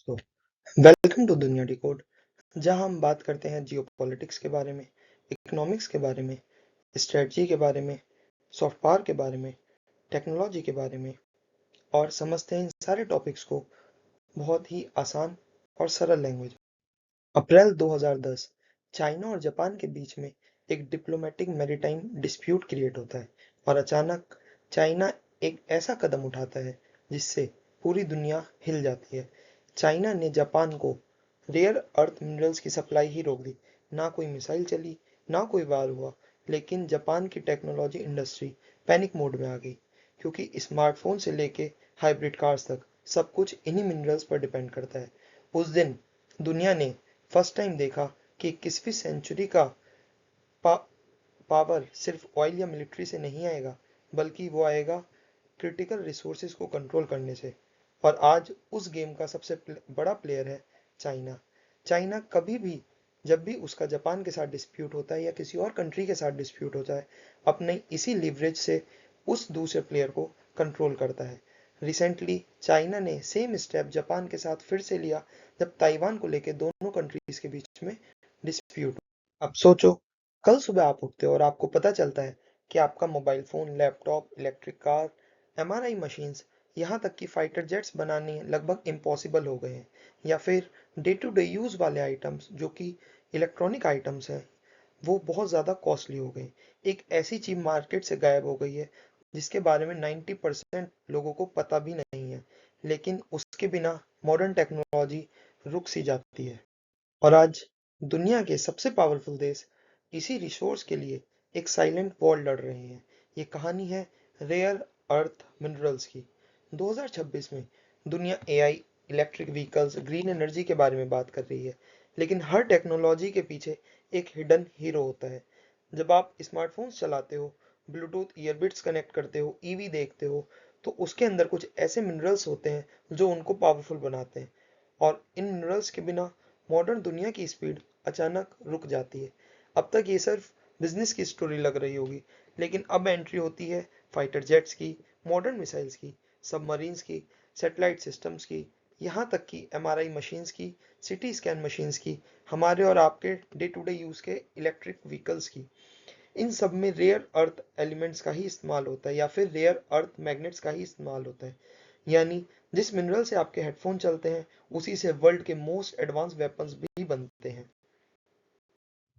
दोस्तों, welcome to दुनिया decode. जहां हम बात करते हैं जियोपॉलिटिक्स के बारे में, इकोनॉमिक्स के बारे में, स्ट्रेटजी के बारे में, सॉफ्ट पावर के बारे में, टेक्नोलॉजी के बारे में और समझते हैं इन सारे टॉपिक्स को बहुत ही आसान और सरल लैंग्वेज। अप्रैल 2010 चाइना और जापान के बीच में एक डिप्लोमेटिक मैरीटाइम डिस्प्यूट क्रिएट होता है और अचानक चाइना एक ऐसा कदम उठाता है जिससे पूरी दुनिया हिल जाती है। चाइना ने जापान को रेयर अर्थ मिनरल्स की सप्लाई ही रोक दी। ना कोई मिसाइल चली, ना कोई वार हुआ, लेकिन जापान की टेक्नोलॉजी इंडस्ट्री पैनिक मोड में आ गई, क्योंकि स्मार्टफोन से लेके हाइब्रिड कार्स तक सब कुछ इन्हीं मिनरल्स पर डिपेंड करता है। उस दिन दुनिया ने फर्स्ट टाइम देखा कि 21वीं सेंचुरी का पा, पावर सिर्फ ऑयल या मिलिट्री से नहीं आएगा, बल्कि वो आएगा क्रिटिकल रिसोर्सेज को कंट्रोल करने से। और आज उस गेम का सबसे बड़ा प्लेयर है चाइना। चाइना कभी भी, जब भी उसका जापान के साथ डिस्प्यूट होता है या किसी और कंट्री के साथ डिस्प्यूट होता है, अपने इसी लिवरेज से उस दूसरे प्लेयर को कंट्रोल करता है। रिसेंटली चाइना ने सेम स्टेप जापान के साथ फिर से लिया, जब ताइवान को लेकर दोनों कंट्रीज के बीच में डिस्प्यूट। अब सोचो, कल सुबह आप उठते हो और आपको पता चलता है कि आपका mobile phone, laptop, electric car, MRI machines, यहाँ तक कि फाइटर जेट्स बनाने लगभग इम्पॉसिबल हो गए हैं। या फिर डे टू डे यूज वाले आइटम्स जो कि इलेक्ट्रॉनिक आइटम्स हैं, वो बहुत ज़्यादा कॉस्टली हो गए। एक ऐसी चीज मार्केट से गायब हो गई है जिसके बारे में 90% लोगों को पता भी नहीं है, लेकिन उसके बिना मॉडर्न टेक्नोलॉजी रुक सी जाती है। और आज दुनिया के सबसे पावरफुल देश इसी रिसोर्स के लिए एक साइलेंट वॉर लड़ रहे हैं। ये कहानी है रेयर अर्थ मिनरल्स की। 2026 में दुनिया AI, electric vehicles, green energy के बारे में बात कर रही है, लेकिन हर टेक्नोलॉजी के पीछे एक हिडन हीरो होता है। जब आप स्मार्टफोन्स चलाते हो, ब्लूटूथ ईयरबड्स कनेक्ट करते हो, ईवी देखते हो, तो उसके अंदर कुछ ऐसे मिनरल्स होते हैं जो उनको पावरफुल बनाते हैं। और इन मिनरल्स के बिना मॉडर्न दुनिया की स्पीड अचानक रुक जाती है। अब तक ये सिर्फ बिजनेस की स्टोरी लग रही होगी, लेकिन अब एंट्री होती है फाइटर जेट्स की, मॉडर्न मिसाइल्स की, सबमरीन्स की, सैटेलाइट सिस्टम्स की, यहाँ तक कि एमआरआई मशीन्स की, सिटी स्कैन मशीन्स की, हमारे और आपके डे टू डे यूज के इलेक्ट्रिक व्हीकल्स की। इन सब में रेयर अर्थ एलिमेंट्स का ही इस्तेमाल होता है या फिर रेयर अर्थ मैग्नेट्स का ही इस्तेमाल होता है। यानी जिस मिनरल से आपके हेडफोन चलते हैं, उसी से वर्ल्ड के मोस्ट एडवांस वेपन्स भी बनते हैं।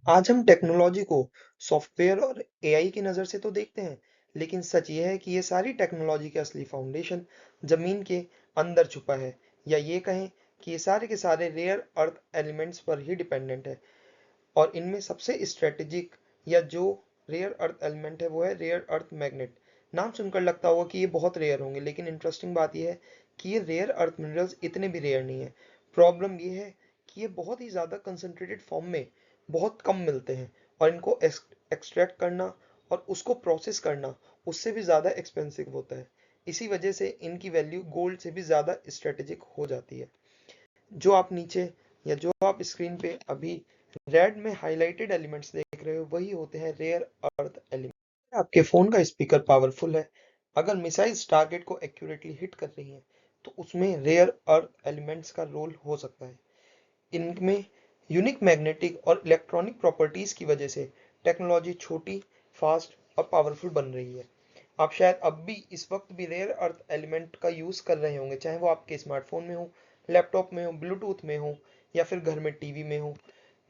आज हम टेक्नोलॉजी को सॉफ्टवेयर और एआई की नज़र से तो देखते हैं, लेकिन सच ये है कि ये सारी टेक्नोलॉजी का असली फाउंडेशन जमीन के अंदर छुपा है, या ये कहें कि ये सारे के सारे रेयर अर्थ एलिमेंट्स पर ही डिपेंडेंट है। और इनमें सबसे स्ट्रेटेजिक या जो रेयर अर्थ एलिमेंट है वो है रेयर अर्थ मैग्नेट। नाम सुनकर लगता होगा कि ये बहुत रेयर होंगे, लेकिन इंटरेस्टिंग बात यह है कि ये रेयर अर्थ मिनरल्स इतने भी रेयर नहीं है। प्रॉब्लम ये है कि ये बहुत ही ज़्यादा कंसंट्रेटेड फॉर्म में बहुत कम मिलते हैं, और इनको एक्सट्रैक्ट करना और उसको प्रोसेस करना उससे भी ज़्यादा एक्सपेंसिव होता है। इसी वजह से इनकी वैल्यू गोल्ड से भी ज़्यादा स्ट्रेटेजिक हो जाती है। जो आप नीचे या जो आप स्क्रीन पे अभी रेड में हाइलाइटेड एलिमेंट्स देख रहे हो, वही होते हैं रेयर अर्थ एलिमेंट। आपके फोन का स्पीकर पावरफुल है, अगर मिसाइल्स टारगेट को एक्यूरेटली हिट कर रही हैं, तो उसमें रेयर अर्थ एलिमेंट्स का रोल हो सकता है। इनमें यूनिक मैग्नेटिक और इलेक्ट्रॉनिक प्रॉपर्टीज की वजह से टेक्नोलॉजी छोटी, फास्ट और पावरफुल बन रही है। आप शायद अब भी इस वक्त भी रेयर अर्थ एलिमेंट का यूज कर रहे होंगे, चाहे वो आपके स्मार्टफोन में हो, लैपटॉप में हो, ब्लूटूथ में हो, या फिर घर में टीवी में हो।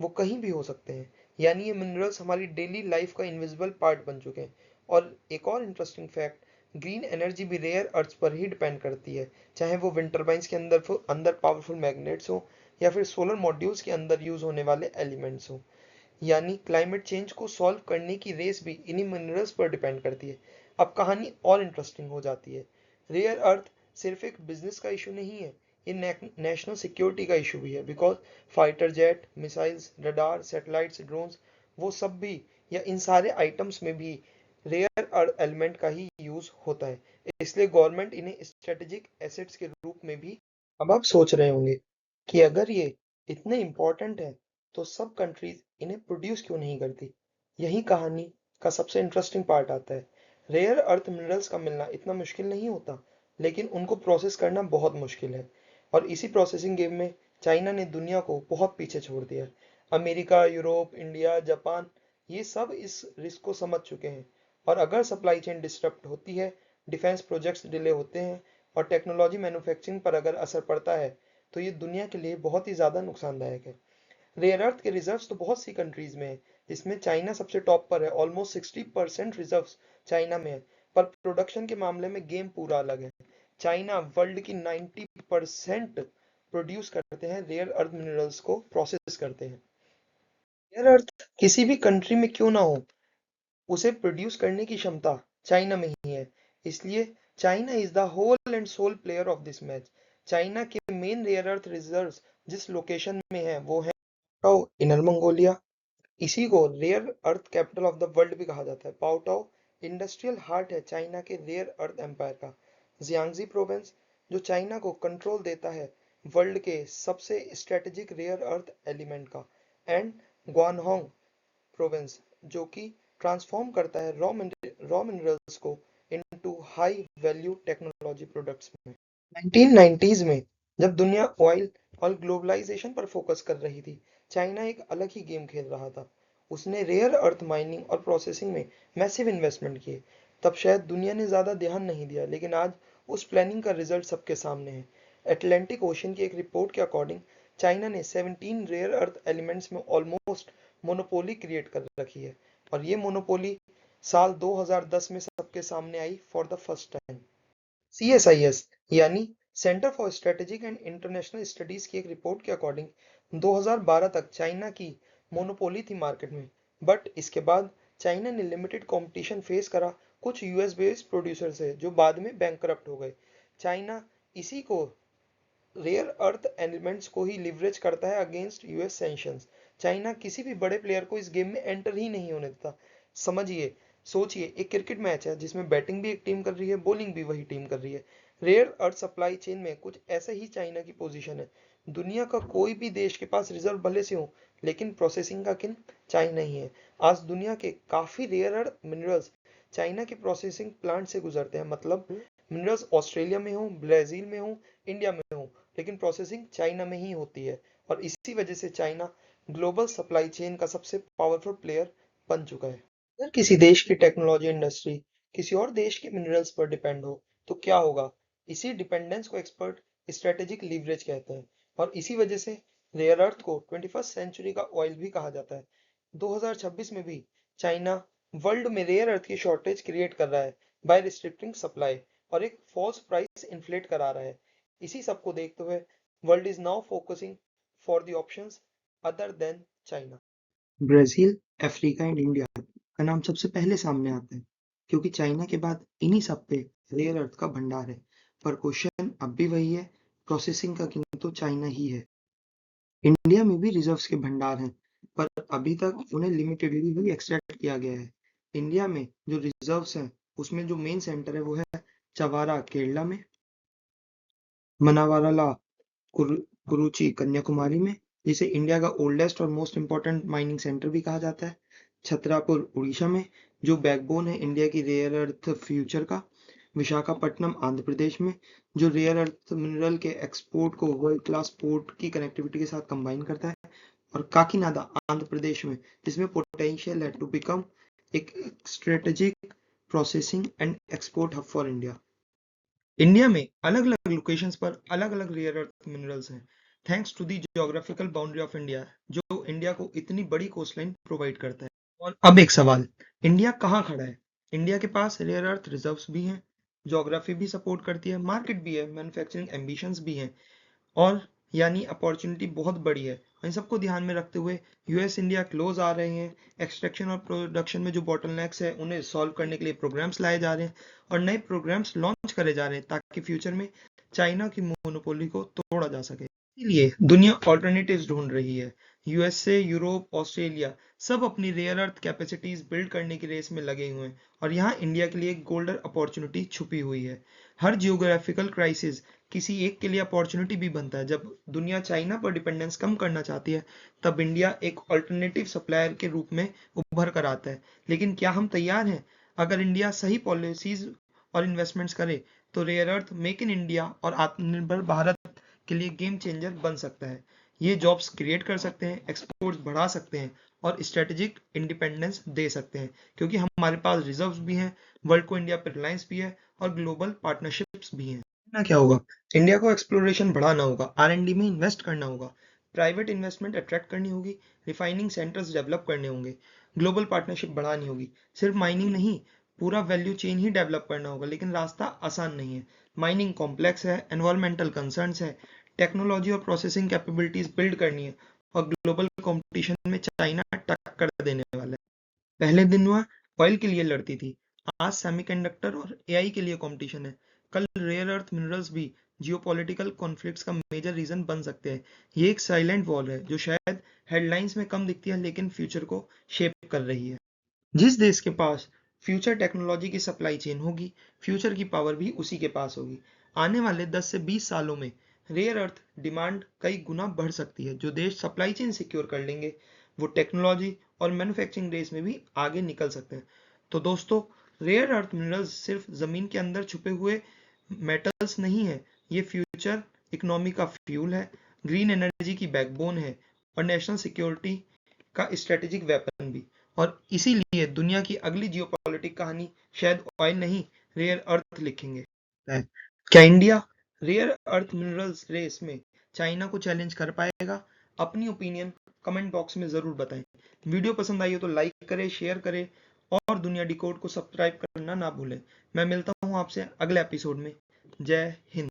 वो कहीं भी हो सकते हैं। यानी ये मिनरल्स हमारी डेली लाइफ का इनविजिबल पार्ट बन चुके हैं। और एक और इंटरेस्टिंग फैक्ट, ग्रीन एनर्जी भी रेयर अर्थ पर ही डिपेंड करती है, चाहे वो विंड टर्बाइंस के अंदर पावरफुल मैग्नेट्स हो, या फिर सोलर मॉड्यूल्स के अंदर यूज होने वाले एलिमेंट्स हो। यानी क्लाइमेट चेंज को सॉल्व करने की रेस भी इन्हीं मिनरल्स पर डिपेंड करती है। अब कहानी और इंटरेस्टिंग हो जाती है। रेयर अर्थ सिर्फ एक बिजनेस का इशू नहीं है, ये नेशनल सिक्योरिटी का इशू भी है, because fighter jet, missiles, radar, satellites, drones, वो सब भी, या इन सारे आइटम्स में भी रेयर अर्थ एलिमेंट का ही यूज होता है। इसलिए गवर्नमेंट इन्हें स्ट्रेटेजिक एसेट्स के रूप में भी। अब आप सोच रहे होंगे कि अगर ये इतने इंपॉर्टेंट है, तो सब कंट्रीज इन्हें प्रोड्यूस क्यों नहीं करती। यही कहानी का सबसे इंटरेस्टिंग पार्ट आता है। रेयर अर्थ मिनरल्स का मिलना इतना मुश्किल नहीं होता, लेकिन उनको प्रोसेस करना बहुत मुश्किल है। और इसी प्रोसेसिंग गेम में चाइना ने दुनिया को बहुत पीछे छोड़ दिया है। अमेरिका, यूरोप, इंडिया, जापान, ये सब इस रिस्क को समझ चुके हैं। और अगर सप्लाई चेन डिस्टर्ब होती है, डिफेंस प्रोजेक्ट्स डिले होते हैं और टेक्नोलॉजी मैन्युफैक्चरिंग पर अगर असर पड़ता है, तो ये दुनिया के लिए बहुत ही ज़्यादा नुकसानदायक है। रेयर अर्थ के रिजर्व्स तो बहुत सी कंट्रीज में है, जिसमें चाइना सबसे टॉप पर है। ऑलमोस्ट 60% रिजर्व्स चाइना में है, पर प्रोडक्शन के मामले में गेम पूरा अलग है। चाइना वर्ल्ड की 90% प्रोड्यूस करते हैं, रेयर अर्थ मिनरल्स को प्रोसेस करते हैं। रेयर अर्थ किसी भी कंट्री में क्यों ना हो, उसे प्रोड्यूस करने की क्षमता चाइना में ही है। इसलिए China is the whole and sole player of this match. China के मेन रेयर अर्थ रिजर्व्स जिस लोकेशन में है वो है पाओटाओ, इनर मंगोलिया। इसी को rare earth capital of the world भी कहा जाता है। पाओटाओ इंडस्ट्रियल हार्ट है चाइना के रेयर अर्थ एम्पायर का। जियांगजी प्रोविंस, जो चाइना को कंट्रोल देता है वर्ल्ड के सबसे स्ट्रेटेजिक रेयर अर्थ एलिमेंट का। एंड ग्वानहोंग प्रोविंस, जो कि ट्रांसफॉर्म करता है रॉ मिनरल्स को into high value technology products में। 1990s में जब दुनिया ऑयल और ग्लोबलाइजेशन पर फोकस कर रही थी, चाइना एक अलग ही गेम खेल रहा था। उसने रेयर अर्थ माइनिंग और प्रोसेसिंग में मैसिव इन्वेस्टमेंट किए। तब शायद दुनिया ने ज्यादा ध्यान नहीं दिया, लेकिन आज उस प्लानिंग का रिजल्ट सबके सामने है। एटलांटिक ओशन की एक रिपोर्ट के अकॉर्डिंग चाइना ने 17 रेयर अर्थ एलिमेंट्स में ऑलमोस्ट मोनोपोली क्रिएट कर रखी है। और ये मोनोपोली साल 2010 में सबके सामने आई for the first time. CSIS यानी centre for strategic and international studies की एक रिपोर्ट के अकॉर्डिंग 2012 तक चाइना की मोनोपोली थी मार्केट में। बट इसके बाद चाइना ने लिमिटेड कंपटीशन फेस करा कुछ यूएस बेस्ड प्रोड्यूसर से, जो बाद में बैंकरप्ट हो गए। चाइना इसी को रेयर अर्थ एलिमेंट्स को ही लिवरेज करता है अगेंस्ट यूएस सैंक्शंस। चाइना किसी भी बड़े प्लेयर को इस गेम में एंटर ही नहीं होने देता। समझिए, सोचिए, एक क्रिकेट मैच है जिसमें बैटिंग भी एक टीम कर रही है, बॉलिंग भी वही टीम कर रही है। रेयर अर्थ सप्लाई चेन में कुछ ऐसे ही चाइना की पोजीशन है। दुनिया का कोई भी देश के पास रिजर्व भले से हो, लेकिन प्रोसेसिंग का किंग चाइना ही है। आज दुनिया के काफी रेयर अर्थ मिनरल्स चाइना के प्रोसेसिंग प्लांट से गुजरते हैं। मतलब मिनरल्स ऑस्ट्रेलिया में हो, ब्राजील में हो, इंडिया में हो, लेकिन प्रोसेसिंग चाइना में ही होती है। और इसी वजह से चाइना ग्लोबल सप्लाई चेन का सबसे पावरफुल प्लेयर बन चुका है। अगर किसी देश की टेक्नोलॉजी इंडस्ट्री किसी और देश के मिनरल्स पर डिपेंड हो, तो क्या होगा? इसी डिपेंडेंस को एक्सपर्ट स्ट्रेटेजिक लीवरेज कहते हैं। और इसी वजह से रेयर अर्थ को 21st सेंचुरी का ऑयल भी कहा जाता है। 2026 में भी चाइना वर्ल्ड में रेयर अर्थ की शॉर्टेज क्रिएट कर रहा है बाय रिस्ट्रिक्टिंग सप्लाई, और एक फॉल्स प्राइस इन्फ्लेट करा रहा है। इसी सब को देखते हुए world is now focusing for the options other than China. Brazil, Africa and India का नाम सबसे पहले सामने आता है, क्योंकि चाइना के बाद इन्हीं सब पे रेयर अर्थ का भंडार है। पर क्वेश्चन अब भी वही है, प्रोसेसिंग का किंग तो चाइना ही है। इंडिया में भी रिजर्व्स के भंडार हैं, पर अभी तक उन्हें लिमिटेडली ही एक्सट्रैक्ट किया गया है। इंडिया में जो रिजर्व्स हैं, उसमें जो मेन सेंटर है वो है चवारा केरला में, मनावाराला कुरुचि कन्याकुमारी में, जिसे इंडिया का ओल्डेस्ट और मोस्ट इंपॉर्टेंट माइनिंग सेंटर भी कहा जाता है, छतरापुर उड़ीसा में, जो बैकबोन है इंडिया की रेयर अर्थ फ्यूचर का, विशाखापट्टनम आंध्र प्रदेश में, जो रेयर अर्थ मिनरल के एक्सपोर्ट को वर्ल्ड क्लास पोर्ट की कनेक्टिविटी के साथ कंबाइन करता है, और काकीनाडा आंध्र प्रदेश में, जिसमें पोटेंशियल है टू बिकम एक strategic processing and export hub for India. India में अलग अलग लोकेशंस पर अलग अलग रेयर अर्थ मिनरल्स हैं, thanks to the geographical boundary of India, जो इंडिया को इतनी बड़ी कोस्टलाइन प्रोवाइड करता है। और अब एक सवाल, इंडिया कहाँ खड़ा है? इंडिया के पास रेयर अर्थ रिजर्व्स भी हैं, ज्योग्राफी भी सपोर्ट करती है, मार्केट भी है, मैन्युफैक्चरिंग एम्बिशंस भी हैं, और यानी अपॉर्चुनिटी बहुत बड़ी है। इन सबको ध्यान में रखते हुए यूएस इंडिया क्लोज आ रहे हैं। एक्सट्रैक्शन और प्रोडक्शन में जो बॉटलनेक्स है उन्हें सॉल्व करने के लिए प्रोग्राम्स लाए जा रहे हैं, और नए प्रोग्राम्स लॉन्च करे जा रहे हैं, ताकि फ्यूचर में चाइना की मोनोपोली को तोड़ा जा सके। इसीलिए दुनिया ऑल्टरनेटिव्स ढूंढ रही है। यूएसए, यूरोप, ऑस्ट्रेलिया सब अपनी रेयर अर्थ कैपेसिटीज बिल्ड करने की रेस में लगे हुए हैं, और यहाँ इंडिया के लिए एक गोल्डन अपॉर्चुनिटी छुपी हुई है। हर जियोग्राफिकल क्राइसिस किसी एक के लिए अपॉर्चुनिटी भी बनता है। जब दुनिया चाइना पर डिपेंडेंस कम करना चाहती है, तब इंडिया एक अल्टरनेटिव सप्लायर के रूप में उभर कर आता है। लेकिन क्या हम तैयार हैं? अगर इंडिया सही पॉलिसीज और इन्वेस्टमेंट्स करे, तो rare earth, make in India और आत्मनिर्भर भारत के लिए गेम चेंजर बन सकता है। ये जॉब्स क्रिएट कर सकते हैं, एक्सपोर्ट्स बढ़ा सकते हैं और स्ट्रेटेजिक इंडिपेंडेंस दे सकते हैं, क्योंकि हमारे पास रिजर्व्स भी हैं, वर्ल्ड को इंडिया पर रिलायंस भी है और ग्लोबल पार्टनरशिप्स भी हैं। ना क्या होगा, इंडिया को एक्सप्लोरेशन बढ़ाना होगा, R&D में इन्वेस्ट करना होगा, प्राइवेट इन्वेस्टमेंट अट्रैक्ट करनी होगी, रिफाइनिंग सेंटर्स डेवलप करने होंगे, ग्लोबल पार्टनरशिप बढ़ानी होगी। सिर्फ माइनिंग नहीं, पूरा वैल्यू चेन ही डेवलप करना होगा, लेकिन रास्ता आसान नहीं है। माइनिंग कॉम्प्लेक्स है, एनवायरमेंटल कंसर्न्स है, टेक्नोलॉजी और प्रोसेसिंग कैपेबिलिटीज बिल्ड करनी है और ग्लोबल कंपटीशन में चाइना टक्कर देने वाला है। पहले दिन वह ऑयल के लिए लड़ती थी, आज सेमीकंडक्टर और AI के लिए कंपटीशन है। कल रेयर अर्थ मिनरल्स भी जियोपॉलिटिकल कॉन्फ्लिक्ट्स का मेजर रीजन बन सकते हैं। ये एक साइलेंट वॉर है जो शायद हेडलाइंस में कम दिखती है, लेकिन फ्यूचर को शेप कर रही है। जिस देश के पास फ्यूचर टेक्नोलॉजी की सप्लाई चेन होगी, फ्यूचर की पावर भी उसी के पास होगी। आने वाले 10 से 20 सालों में रेयर अर्थ डिमांड कई गुना बढ़ सकती है। जो देश सप्लाई चेन सिक्योर कर लेंगे, वो टेक्नोलॉजी और मैन्युफैक्चरिंग रेस में भी आगे निकल सकते हैं। तो दोस्तों, रेयर अर्थ मिनरल्स सिर्फ जमीन के अंदर छुपे हुए मेटल्स नहीं है, ये फ्यूचर इकोनॉमी का फ्यूल है, ग्रीन एनर्जी की बैकबोन है और नेशनल सिक्योरिटी का स्ट्रेटेजिक वेपन भी। और इसीलिए दुनिया की अगली जियोपॉलिटिक कहानी शायद ऑयल नहीं, रेयर अर्थ लिखेंगे। क्या India rare earth minerals race में चाइना को चैलेंज कर पाएगा? अपनी ओपिनियन कमेंट बॉक्स में जरूर बताएं। वीडियो पसंद आई हो तो लाइक करें, शेयर करें और दुनिया डिकोड को सब्सक्राइब करना ना भूलें। मैं मिलता हूं आपसे अगले एपिसोड में। जय हिंद।